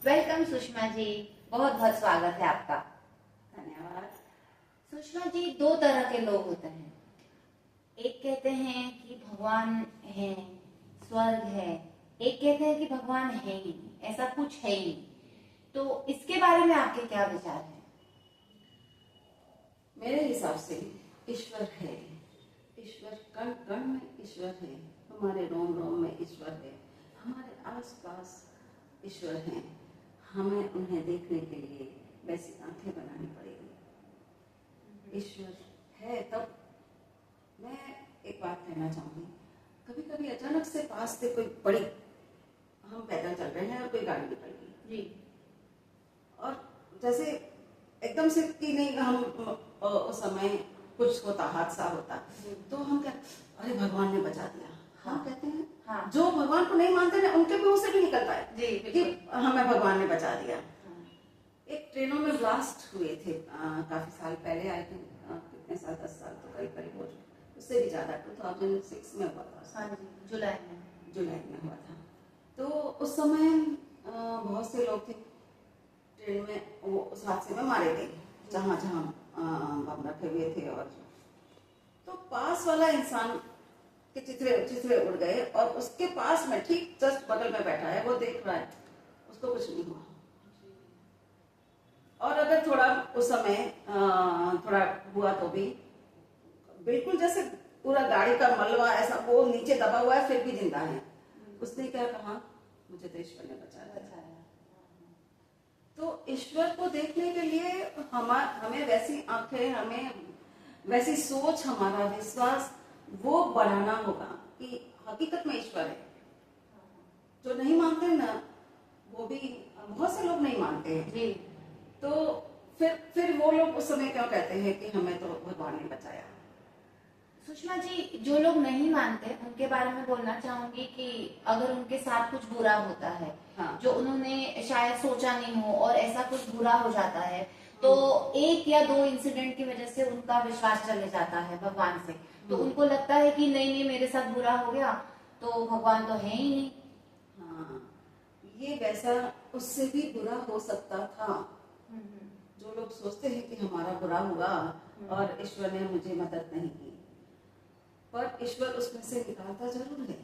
Welcome Sushma ji, बहुत बहुत स्वागत है आपका। धन्यवाद। सुषमा जी, दो तरह के लोग होते हैं। एक कहते हैं कि भगवान है, स्वर्ग है। एक कहते हैं कि भगवान है ही नहीं, ऐसा कुछ है ही नहीं। तो इसके बारे में आपके क्या विचार हैं? मेरे हिसाब से ईश्वर है। ईश्वर कण कण में ईश्वर है, हमारे रोम रोम में ईश्वर है, हमारे आसपास ईश्वर हैं। हमें उन्हें देखने के लिए वैसी आंखें बनानी पड़ेगी। ईश्वर है तब। मैं एक बात कहना चाहूंगी, कभी कभी अचानक से पास से कोई बड़ी, हम पैदल चल रहे हैं और कोई गाड़ी निकल गई जी। और जैसे एकदम से कि नहीं, हम उस समय कुछ होता, हादसा होता, तो हम क्या, अरे भगवान ने बचा दिया, हम कहते हैं। हाँ। जो भगवान को नहीं मानते ना, उनके मुंह से भी निकलता है जी, कि हमें भगवान ने बचा दिया। हाँ। एक ट्रेनों में ब्लास्ट हुए थे काफी साल पहले, आई थिंक कितने साल, 10 साल तो करीब करीब हो चुके, उससे भी ज्यादा, 2006 में हुआ था। हाँ जी, जुलाई में हुआ था। तो उस समय बहुत से लोग थे ट्रेन में, वो उस हादसे में मारे गए जहाँ जहाँ बम रखे हुए थे। और तो पास वाला इंसान के चिथड़े चिथड़े उड़ गए और उसके पास में ठीक जस्ट बगल में बैठा है, वो देख रहा है, उसको कुछ नहीं हुआ। और अगर थोड़ा उस समय थोड़ा हुआ तो भी बिल्कुल जैसे पूरा गाड़ी का मलबा ऐसा वो नीचे दबा हुआ है, फिर भी जिंदा है। उसने क्या कहा, मुझे तो ईश्वर ने बचाया। तो ईश्वर को देखने के लिए हमें वैसी आंखें, हमें वैसी सोच, हमारा विश्वास वो बढ़ाना होगा कि हकीकत में ईश्वर है। जो नहीं मानते ना, वो भी बहुत से लोग नहीं मानते हैं जी। तो फिर वो लोग उस समय क्यों कहते हैं कि हमें तो भगवान ने बचाया। सुषमा जी, जो लोग नहीं मानते उनके बारे में बोलना चाहूंगी कि अगर उनके साथ कुछ बुरा होता है, हाँ। जो उन्होंने शायद सोचा नहीं हो और ऐसा कुछ बुरा हो जाता है, तो एक या दो इंसिडेंट की वजह से उनका विश्वास चले जाता है भगवान से। तो उनको लगता है कि नहीं नहीं, मेरे साथ बुरा हो गया तो भगवान तो है ही नहीं। हाँ, ये वैसा उससे भी बुरा हो सकता था। जो लोग सोचते हैं कि हमारा बुरा हुआ और ईश्वर ने मुझे मदद नहीं की, पर ईश्वर उसमें से निकालता जरूर है।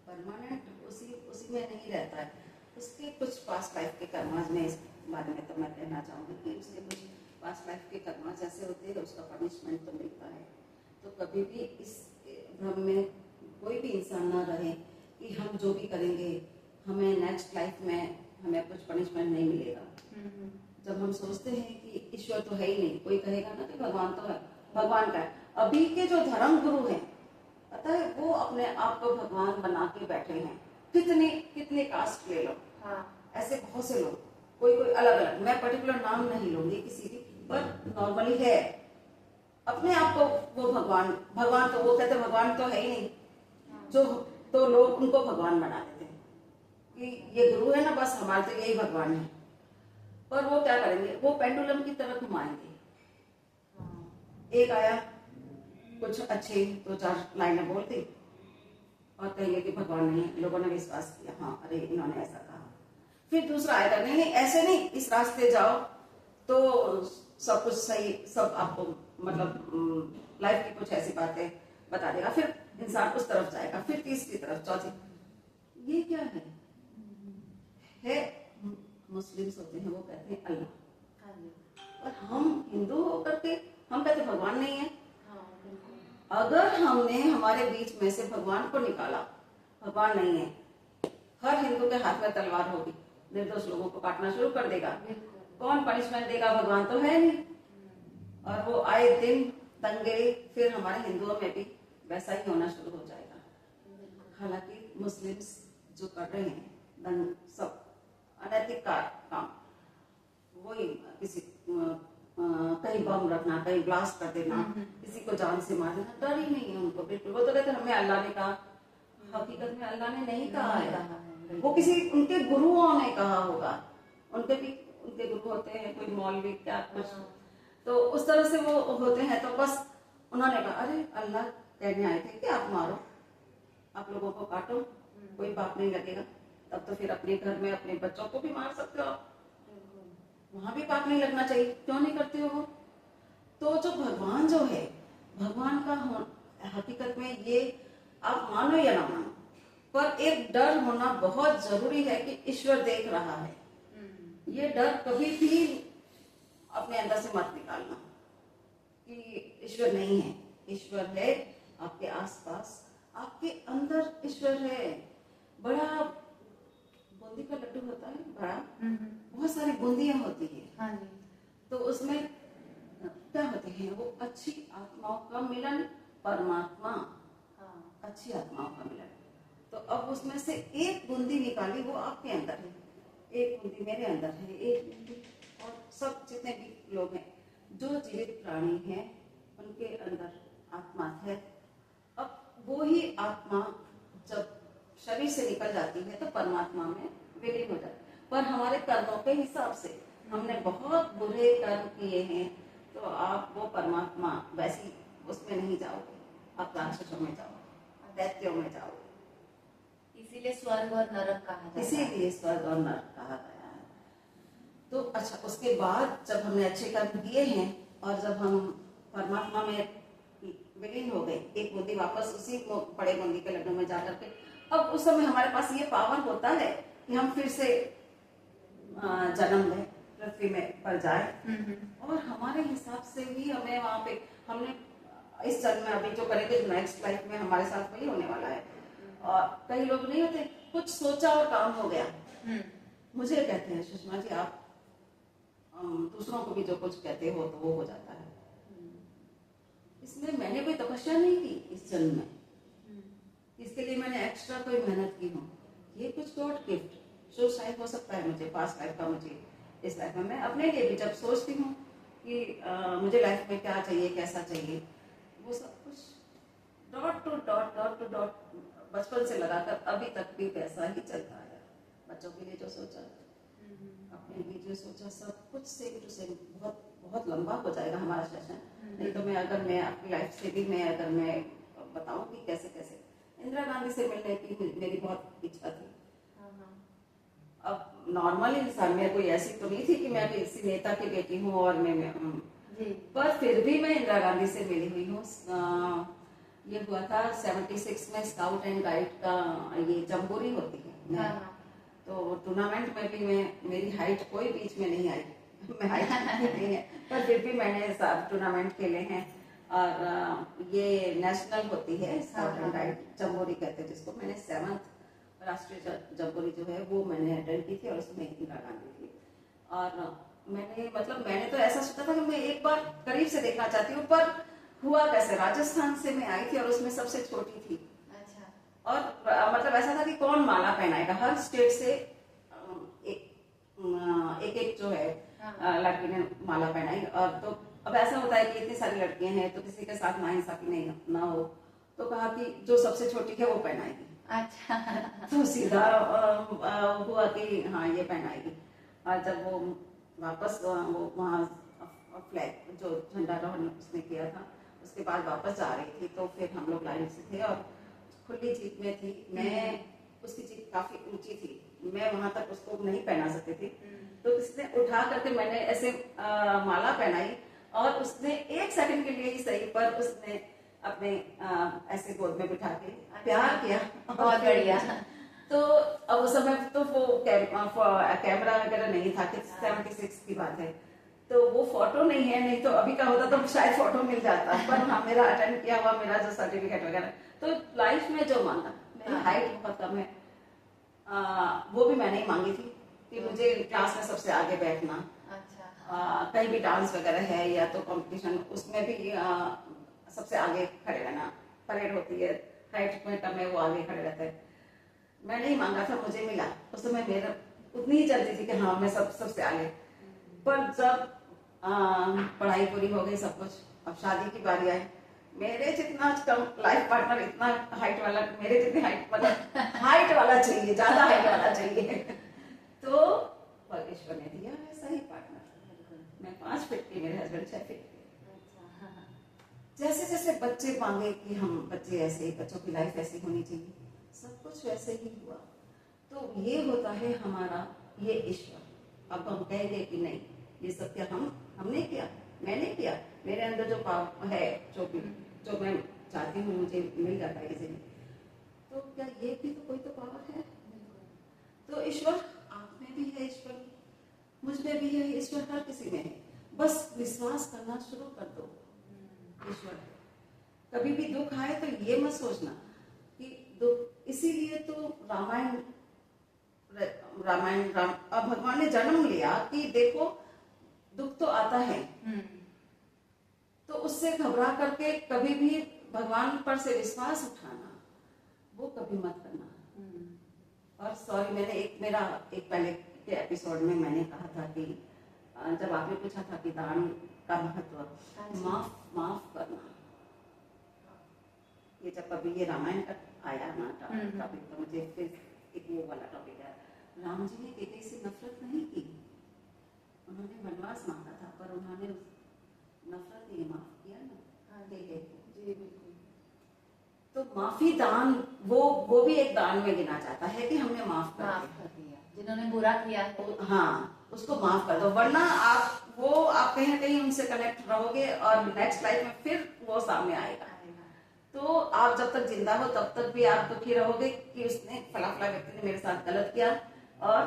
परमानेंट उसी में नहीं रहता है। उसके कुछ पास्ट लाइफ के कर्माज में, इस बारे में तो मैं कहना चाहूंगी कि उसके कुछ पास्ट लाइफ के कर्माज ऐसे होते हैं, उसका पनिशमेंट तो मिलता है। तो कभी भी इस भ्रम में कोई भी इंसान ना रहे कि हम जो भी करेंगे हमें नेक्स्ट लाइफ में हमें कुछ पनिशमेंट नहीं मिलेगा। जब हम सोचते हैं कि ईश्वर तो है ही नहीं, कोई कहेगा ना कि भगवान तो है, भगवान का है। अभी के जो धर्म गुरु हैं, पता है, वो अपने आप को भगवान बना के बैठे हैं। कितने कास्ट ले लो। हाँ। ऐसे बहुत से लोग, कोई अलग अलग, मैं पर्टिकुलर नाम नहीं लूंगी किसी की, पर नॉर्मली है अपने आप को वो भगवान तो वो कहते भगवान तो है ही नहीं। जो तो लोग उनको भगवान बना देते हैं कि ये गुरु है ना, बस हमारे तो यही भगवान है। पर वो क्या करेंगे, वो पेंडुलम की तरह घुमाएंगे। एक आया, कुछ अच्छे 2-4 लाइनें बोल दी और कहेंगे कि भगवान नहीं है। लोगों ने विश्वास किया, हाँ अरे इन्होंने ऐसा कहा। फिर दूसरा आएगा, नहीं नहीं ऐसे नहीं, इस रास्ते जाओ तो सब कुछ सही, सब आपको मतलब लाइफ की कुछ ऐसी बातें बता देगा। फिर इंसान उस तरफ जाएगा, फिर तीसरी तरफ, चौथी। ये क्या है मुस्लिम्स होते हैं, वो कहते हैं अल्लाह। और हम हिंदू होकर के हम कहते भगवान नहीं है। अगर हमने हमारे बीच में से भगवान को निकाला, भगवान नहीं है, हर हिंदू के हाथ में तलवार होगी, निर्दोष लोगों को काटना शुरू कर देगा। कौन पनिशमेंट देगा, भगवान तो है नहीं। और वो आए दिन दंगे, फिर हमारे हिंदुओं में भी वैसा ही होना शुरू हो जाएगा। हालांकि मुस्लिम्स जो कर रहे हैं सब अनैतिक काम, वही किसी कहीं बम रखना, कहीं ब्लास्ट कर देना, किसी को जान से मार देना, डर ही नहीं है उनको बिल्कुल। वो तो कहते हमें अल्लाह ने कहा, हकीकत में अल्लाह ने नहीं कहा है, वो किसी उनके गुरुओं ने कहा होगा। उनके गुरु होते हैं, कोई मौलवी क्या कुछ, तो उस तरह से वो होते हैं। तो बस उन्होंने कहा, अरे अल्लाह कहने आए थे कि आप मारो, आप लोगों को काटो, कोई पाप नहीं लगेगा। तब तो फिर अपने घर में अपने बच्चों को भी मार सकते हो आप, वहां भी पाप नहीं लगना चाहिए, क्यों नहीं करते हो वो? तो जो भगवान जो है, भगवान का हकीकत में ये आप मानो या ना मानो, पर एक डर होना बहुत जरूरी है कि ईश्वर देख रहा है। ये डर कभी भी अपने अंदर से मत निकालना कि ईश्वर नहीं है। ईश्वर है आपके आसपास, आपके अंदर ईश्वर है। बड़ा बूंदी का लड्डू होता है बड़ा, बहुत सारी बूंदियां होती है। हाँ जी। तो उसमें क्या होते हैं? वो अच्छी आत्माओं का मिलन, परमात्मा, अच्छी आत्माओं का मिलन। तो अब उसमें से एक बूंदी निकाली, वो आपके अंदर है, एक बूंदी मेरे अंदर है, एक बूंदी और सब जितने भी लोग हैं, जो जीवित प्राणी हैं, उनके अंदर आत्मा है। अब वो ही आत्मा जब शरीर से निकल जाती है तो परमात्मा में विलीन हो जाती है। पर हमारे कर्मों के हिसाब से हमने बहुत बुरे कर्म किए हैं, तो आप वो परमात्मा वैसी उसमें नहीं जाओगे, आप राक्षसों में जाओगे, दैत्यों में जाओगे। इसीलिए स्वर्ग और नरक कहा जाता है। इसीलिए स्वर्ग और नरक कहा गया है। तो अच्छा, उसके बाद जब हमने अच्छे कर्म किए हैं और जब हम परमात्मा में विलीन हो गए, एक बूंदी वापस उसी बड़े बूंदी के लड्डू में जा करके, अब उस समय हमारे पास ये पावर होता है कि हम फिर से जन्म लें, पृथ्वी में पर जाए। और हमारे हिसाब से ही हमें वहां पे, हमने इस जन्म में अभी जो करेंगे, नेक्स्ट लाइफ में हमारे साथ वही होने वाला है। और कई लोग नहीं होते, कुछ सोचा और काम हो गया। मुझे कहते हैं सुषमा जी, आप दूसरों को भी जो कुछ कहते हो तो वो हो जाता है। इसमें मैंने कोई तपस्या नहीं की इस जन्म में, इसके लिए मैंने एक्स्ट्रा कोई मेहनत की हूँ। ये कुछ गॉड गिफ्ट, जो शायद हो सकता है मुझे पास्ट लाइफ का, मुझे इस लाइफ में। मैं अपने लिए भी जब सोचती हूँ कि मुझे लाइफ में क्या चाहिए, कैसा चाहिए, वो सब कुछ डॉट टू डॉट बचपन से लगाकर अभी तक भी वैसा ही चलता है। बच्चों के लिए जो सोचा, अपने लिए जो सोचा, सब कुछ सेम टू सेम। बहुत बहुत लंबा हो जाएगा हमारा सेशन, नहीं तो मैं अपनी लाइफ से भी मैं बताऊं कि कैसे कैसे इंदिरा गांधी से मिलने की मेरी बहुत इच्छा थी। अब नॉर्मल इंसान में कोई ऐसी तो नहीं थी कि मैं किसी नेता की बेटी हूँ और मैं पर फिर भी मैं इंदिरा गांधी से मिली हुई हूँ। ये हुआ था 76 में, स्काउट एंड गाइड का ये जम्बोरी होती है। तो टूर्नामेंट में भी मेरी हाइट कोई बीच में नहीं आई, मैं हाइट नहीं है, पर फिर भी मैंने सब टूर्नामेंट खेले हैं। और ये नेशनल होती है स्काउट एंड गाइड जम्बोरी कहते हैं जिसको। मैंने 7th राष्ट्रीय जम्बोरी जो है वो मैंने अटेंड की थी और उसमें इंदिरा गांधी थी। और मैंने तो ऐसा सोचा था कि मैं एक बार करीब से देखना चाहती हूँ, पर हुआ कैसे, राजस्थान से मैं आई थी और उसमें सबसे छोटी थी। अच्छा। और ऐसा था कि कौन माला पहनाएगा, हर स्टेट से एक जो है लड़की ने माला पहनाई। और तो अब ऐसा होता है कि इतनी सारी लड़कियां हैं तो किसी के साथ नाइंसाफी नहीं ना हो, तो कहा कि जो सबसे छोटी है वो पहनाएगी। अच्छा। तो सीधा हुआ कि हाँ ये पहनाएगी। और जब वो वापस वो वहाँ फ्लैग जो झंडारोहण उसने किया था, उसके बाद वापस जा रही थी, तो फिर हम लोग लाइन से थे और खुली जीप में थी मैं। उसकी जीप काफी ऊंची थी, मैं वहां तक उसको नहीं पहना सकती थी। तो किसी ने उठा करके मैंने ऐसे माला पहनाई और उसने 1 सेकंड के लिए ही सही, पर उसने अपने ऐसे गोद में बिठा के प्यार किया। बहुत बढ़िया। तो अब उस समय तो वो कैमरा वगैरह नहीं था, 76 की बात है, तो वो फोटो नहीं है, नहीं तो अभी का होता तो शायद फोटो मिल जाता। पर हाँ, मेरा अटेंड किया हुआ, मेरा जो सर्टिफिकेट वगैरह, तो लाइफ में जो मांगा, मेरी हाइट बहुत कम है, वो भी मैंने ही मांगी थी कि मुझे क्लास में सबसे आगे बैठना। अच्छा। कहीं भी डांस वगैरह है या तो कंपटीशन, उसमें भी सबसे आगे खड़े रहना। परेड होती है, हाइट में कम है, वो आगे खड़े रहते हैं। मैंने ही मांगा था, मुझे मिला। उस समय मेरा उतनी ही चलती थी कि हाँ मैं सबसे आगे। पर जब पढ़ाई पूरी हो गई, सब कुछ, अब शादी की बारी आई, मेरे जितना कम लाइफ पार्टनर इतना हाइट वाला, मेरे जितनी हाइट वाला चाहिए, ज्यादा हाइट वाला चाहिए। तो परमेश्वर ने दिया ऐसा ही पार्टनर। मैं 5 फीट की, मेरे हस्बैंड 6 फीट के। जैसे जैसे बच्चे मांगे कि हम बच्चे ऐसे, बच्चों की लाइफ ऐसी होनी चाहिए, सब कुछ वैसे ही हुआ। तो ये होता है हमारा ये ईश्वर। अब हम कहेंगे कि नहीं, ये सब क्या हमने किया, मैंने किया, मेरे अंदर जो पाप है, जो मैं चाहती हूँ मुझे मिल जाता है इजीली, तो क्या ये भी तो कोई तो पावर है। तो ईश्वर आप में भी है, ईश्वर मुझ में भी है, ईश्वर हर किसी में है। बस विश्वास करना शुरू कर दो ईश्वर। कभी भी दुख आए तो ये मत सोचना कि दुख, इसीलिए तो रामायण अब भगवान ने जन्म लिया कि देखो दुख तो आता है, तो उससे घबरा करके कभी भी भगवान पर से विश्वास उठाना वो कभी मत करना। और सॉरी, मैंने मेरा पहले के एपिसोड में मैंने कहा था कि जब आपने पूछा था कि दान का महत्व, माफ करना, ये जब कभी ये रामायण का आया ना टॉपिक, तो मुझे फिर एक वो वाला टॉपिक है। राम जी ने कैकेयी से नफरत नहीं की, उन्होंने वनवास मांगा था, पर उन्होंने नफरत नहीं, माफ किया ना कैकेयी को। जी बिल्कुल। तो माफी दान, वो भी एक दान में गिना जाता है कि हमने माफ कर दिया, जिन्होंने बुरा किया तो हाँ उसको माफ कर दो, वरना आप कहीं ना कहीं उनसे कनेक्ट रहोगे और नेक्स्ट लाइफ में फिर वो सामने आएगा। तो आप जब तक जिंदा हो तब तक भी आप दुखी रहोगे कि उसने फला व्यक्ति ने मेरे साथ गलत किया, और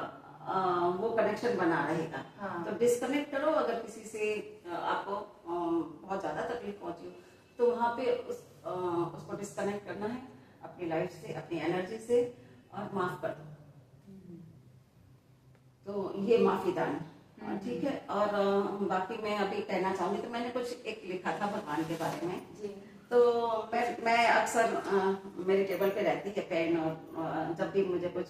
वो कनेक्शन बना रहेगा। हाँ। तो डिस्कनेक्ट करो। अगर किसी से आपको बहुत ज्यादा तकलीफ पहुंची हो तो वहां पे उसको डिस्कनेक्ट करना है अपनी लाइफ से, अपनी एनर्जी से, और माफ कर दो। तो ये माफी दान, ठीक है। और बाकी मैं अभी कहना चाहूंगी, तो मैंने कुछ एक लिखा था भगवान के बारे में जी। तो मैं अक्सर मेरे टेबल पे रहती है पेन, और जब भी मुझे कुछ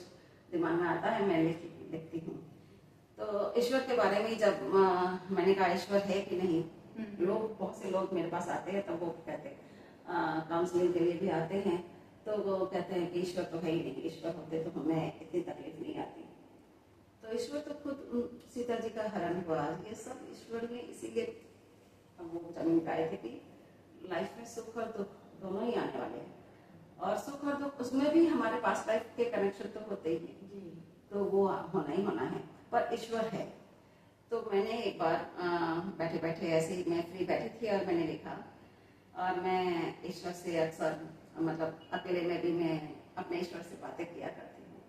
दिमाग में आता है मैं लिखती हूँ। तो ईश्वर के बारे में जब मैंने कहा ईश्वर है कि नहीं, बहुत से लोग मेरे पास आते हैं, तो वो कहते हैं, काउंसलिंग के लिए भी आते हैं, तो वो कहते हैं कि ईश्वर तो है ही नहीं, ईश्वर होते तो हमें इतनी तकलीफ नहीं आती। तो ईश्वर तो खुद सीता जी का हरण हुआ, ये सब ईश्वर ने इसीलिए वो जमीन गाए थे कि लाइफ में सुख और दुख दोनों ही आने वाले हैं, और सुख और दुख उसमें भी हमारे पास लाइफ के कनेक्शन तो होते ही हैं, तो वो होना ही होना है, पर ईश्वर है। तो मैंने एक बार बैठे बैठे ऐसे ही मैं फ्री बैठी थी और मैंने लिखा, और मैं ईश्वर से अक्सर मतलब अकेले में भी मैं अपने ईश्वर से बातें किया करती हूँ।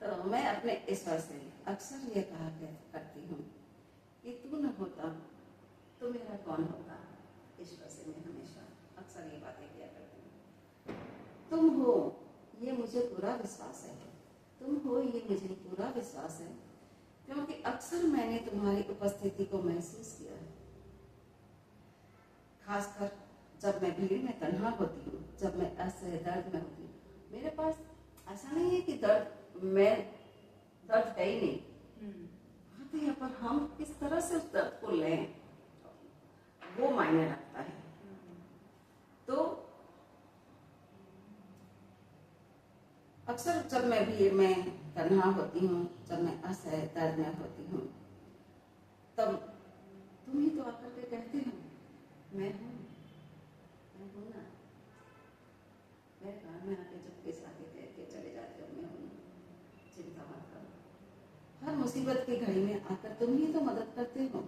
तो मैं अपने ईश्वर से अक्सर ये कहा करती हूँ कि तू न होता तो मेरा कौन होता। ईश्वर से मैं हमेशा अक्सर ये बातें किया करती हूँ। तुम हो ये मुझे पूरा विश्वास है, तुम हो ये मुझे पूरा विश्वास है, क्योंकि अक्सर मैंने तुम्हारी उपस्थिति को महसूस किया है। खासकर जब मैं भीड़ में तन्हा होती हूँ, जब मैं असह्य दर्द में होती हूँ। मेरे पास ऐसा नहीं है कि दर्द है ही नहीं, आते हैं, पर हम किस तरह से उस दर्द को लें वो मायने रखता है। तो अक्सर जब मैं भीड़ में तन्हा होती हूँ, जब मैं असह्य दर्द में होती हूँ, तब तुम ही तो आकर के कहते हो मैं हूँ ना। मेरे कान में आके चुपके से आके कह के चले जाते हो मैं हूँ ना, चिंता मत करो। हर मुसीबत की घड़ी में आकर तुम ही तो मदद करते हो,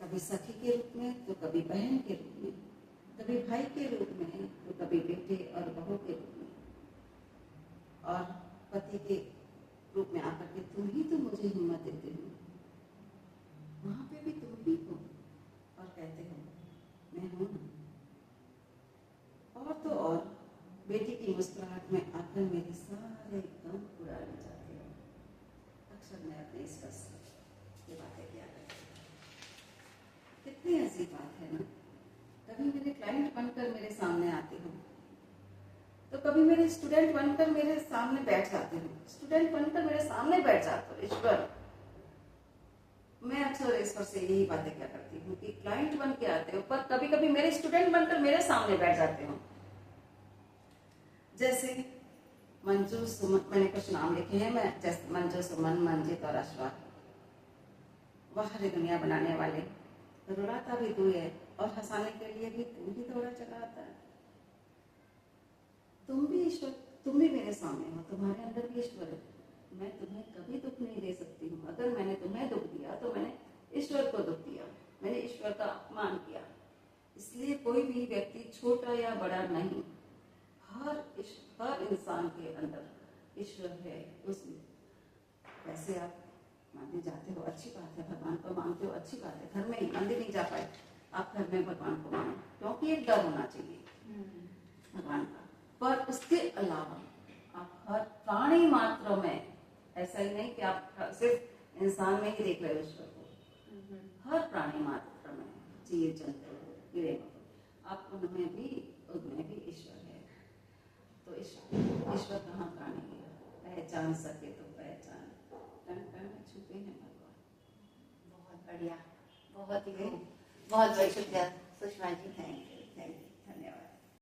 कभी सखी के रूप में तो कभी बहन के रूप में, कभी भाई के रूप में तो कभी बेटे और बहू के रूप में, और पति के रूप में आकर के तुम ही तो मुझे हिम्मत देते हो। वहां पे भी तुम ही हो और कहते हो मैं हूं ना। और तो और बेटी की मुस्कुराहट में आकर मेरे सारे गम उड़ाने जाते हो। अक्सर मैं अपने ईश्वर से ये बातें किया करती हूँ। कितनी अजीब बात है ना। कभी मेरे क्लाइंट बनकर मेरे सामने आती हूँ, तो कभी मेरे स्टूडेंट बनकर मेरे सामने बैठ जाते हो, स्टूडेंट बनकर मेरे सामने बैठ जाते हो। ईश्वर, मैं अक्सर ईश्वर से यही बातें क्या करती हूँ कि क्लाइंट बन के आते हो, पर कभी कभी मेरे स्टूडेंट बनकर मेरे सामने बैठ जाते हो। जैसे मंजू सुमन, मैंने कुछ नाम लिखे हैं, मैं जैसे मंजू सुमन, मंजित और अश्वा, बाहरी दुनिया बनाने वाले। रुलाता भी तू है और हंसाने के लिए भी तू ही दौड़ा चला आता है। तुम भी ईश्वर, तुम भी मेरे सामने हो, तुम्हारे अंदर भी ईश्वर है, मैं तुम्हें कभी दुख नहीं दे सकती हूँ। अगर मैंने तुम्हें दुख दिया तो मैंने ईश्वर को दुख दिया, मैंने ईश्वर का अपमान किया। इसलिए कोई भी व्यक्ति छोटा या बड़ा नहीं, हर इंसान के अंदर ईश्वर है। उसमें वैसे आप मानने जाते हो, अच्छी बात है, भगवान को मानते हो, अच्छी बात है। घर में ही, मंदिर नहीं जा पाए, आप घर में भगवान को मानो, क्योंकि एक डर होना चाहिए भगवान का। पर उसके अलावा आप हर प्राणी मात्र में, ऐसा ही नहीं कि आप सिर्फ इंसान में ही देख रहे हो ईश्वर को, हर प्राणी मात्र में, जीव जंतु कीड़े मकोड़े, आप उनमें भी ईश्वर है। तो ईश्वर कहाँ प्राणी है, पहचान सके तो पहचान, कण कण में छुपे हैं भगवान। बहुत बढ़िया, बहुत ही खूब, बहुत बहुत शुक्रिया सुषमा जी, थैंक यू।